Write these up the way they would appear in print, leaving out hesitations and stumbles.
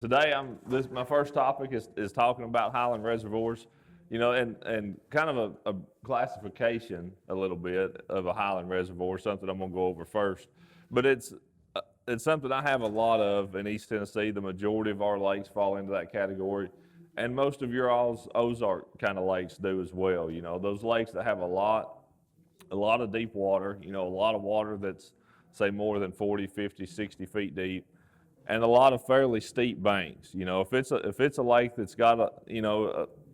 Today, my first topic is talking about Highland Reservoirs, and kind of a classification a little bit of a Highland Reservoir, something I'm going to go over first. But it's something I have a lot of in East Tennessee. The majority of our lakes fall into that category, and most of your all's Ozark kind of lakes do as well. Those lakes that have a lot of deep water, a lot of water that's, say, more than 40, 50, 60 feet deep, and a lot of fairly steep banks. If it's a lake that's got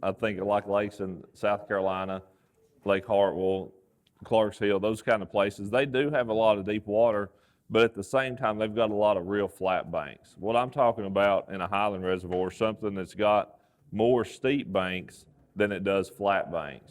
I think like lakes in South Carolina, Lake Hartwell, Clarks Hill, those kind of places, they do have a lot of deep water, but at the same time, they've got a lot of real flat banks. What I'm talking about in a Highland Reservoir is something that's got more steep banks than it does flat banks.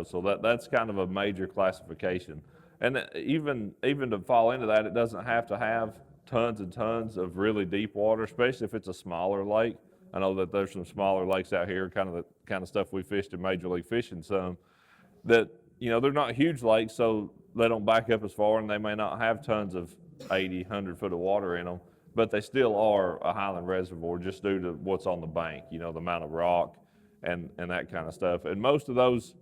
So that's kind of a major classification. And even to fall into that, it doesn't have to have tons and tons of really deep water, especially if it's a smaller lake. I know that there's some smaller lakes out here, kind of stuff we fished in Major League Fishing some, that, they're not huge lakes, so they don't back up as far, and they may not have tons of 80, 100 foot of water in them, but they still are a Highland Reservoir just due to what's on the bank, the amount of rock and that kind of stuff. And most of those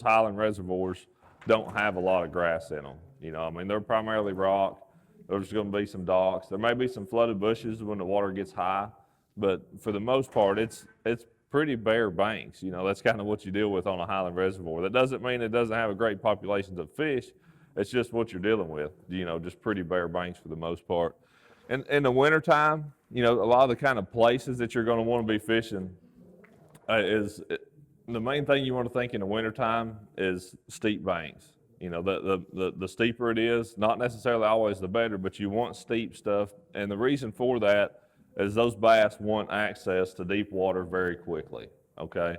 Highland Reservoirs don't have a lot of grass in them. They're primarily rock. There's going to be some docks. There may be some flooded bushes when the water gets high, but for the most part, it's pretty bare banks. That's kind of what you deal with on a Highland Reservoir. That doesn't mean it doesn't have a great populations of fish. It's just what you're dealing with, just pretty bare banks for the most part. And in the wintertime, a lot of the kind of places that you're going to want to be fishing the main thing you want to think in the wintertime is steep banks. The steeper it is, not necessarily always the better, but you want steep stuff. And the reason for that is those bass want access to deep water very quickly, okay?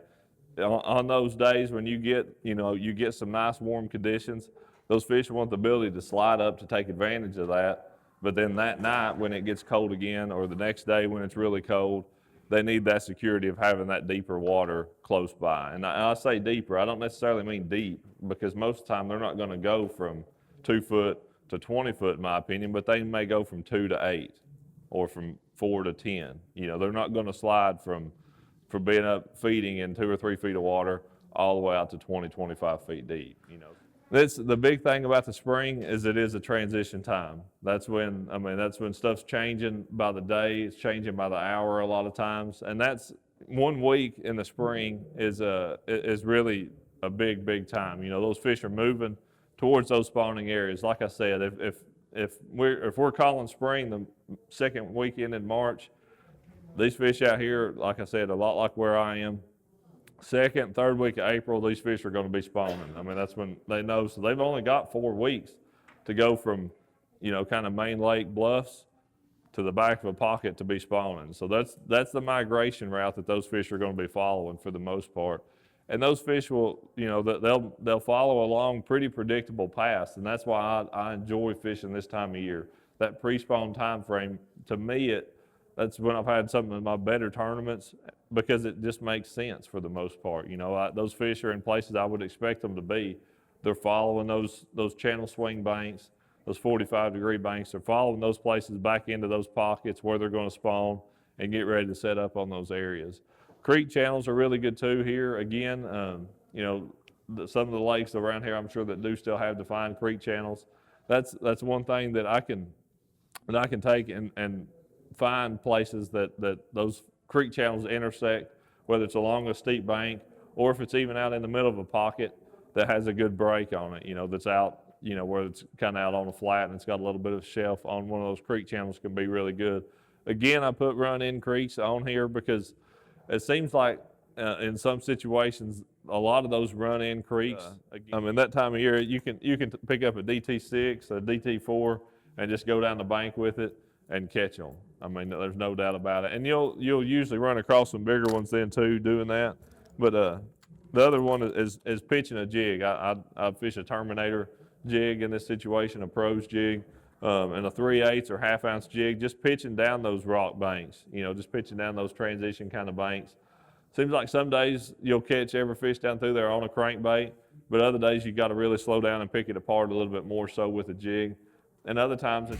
On those days when you get some nice warm conditions, those fish want the ability to slide up to take advantage of that. But then that night when it gets cold again, or the next day when it's really cold, they need that security of having that deeper water close by. And I say deeper, I don't necessarily mean deep, because most of the time they're not going to go from 2 foot to 20 foot, in my opinion, but they may go from 2 to 8 or from 4 to 10. They're not going to slide from being up feeding in 2 or 3 feet of water all the way out to 20, 25 feet deep. That's the big thing about the spring, is it is a transition time. That's when stuff's changing by the day, it's changing by the hour a lot of times. And that's 1 week in the spring is really a big time. Those fish are moving towards those spawning areas. Like I said, if we're calling spring the second weekend in March, these fish out here, like I said, a lot like where I am, second, third week of April, these fish are going to be spawning. That's when they know. So they've only got 4 weeks to go from, kind of main lake bluffs to the back of a pocket to be spawning. So that's the migration route that those fish are going to be following for the most part. And those fish will, they'll follow along pretty predictable paths, and that's why I enjoy fishing this time of year. That pre-spawn time frame, to me, that's when I've had some of my better tournaments, because it just makes sense for the most part. Those fish are in places I would expect them to be. They're following those channel swing banks, those 45-degree banks. They're following those places back into those pockets where they're going to spawn and get ready to set up on those areas. Creek channels are really good too here. Again, some of the lakes around here, I'm sure, that do still have defined creek channels. That's one thing that I can take and find places that those creek channels intersect, whether it's along a steep bank or if it's even out in the middle of a pocket that has a good break on it, that's out, where it's kind of out on a flat and it's got a little bit of shelf on one of those creek channels, can be really good. Again, I put run-in creeks on here because it seems like in some situations, a lot of those run-in creeks, that time of year, you can pick up a DT6, a DT4, and just go down the bank with it and catch them. There's no doubt about it. And you'll usually run across some bigger ones then too doing that. But the other one is pitching a jig. I fish a Terminator jig in this situation, a pros jig, and a 3/8 or half-ounce jig, just pitching down those rock banks, just pitching down those transition kind of banks. Seems like some days you'll catch every fish down through there on a crankbait, but other days you've got to really slow down and pick it apart a little bit more so with a jig. And other times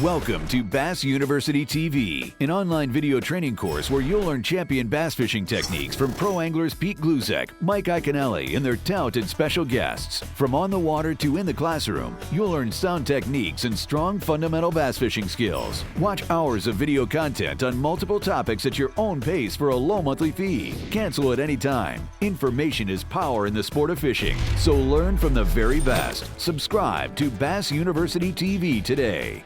Welcome to Bass University TV, an online video training course where you'll learn champion bass fishing techniques from pro anglers Pete Gluzek, Mike Iaconelli, and their talented special guests. From on the water to in the classroom, you'll learn sound techniques and strong fundamental bass fishing skills. Watch hours of video content on multiple topics at your own pace for a low monthly fee. Cancel at any time. Information is power in the sport of fishing, so learn from the very best. Subscribe to Bass University TV today.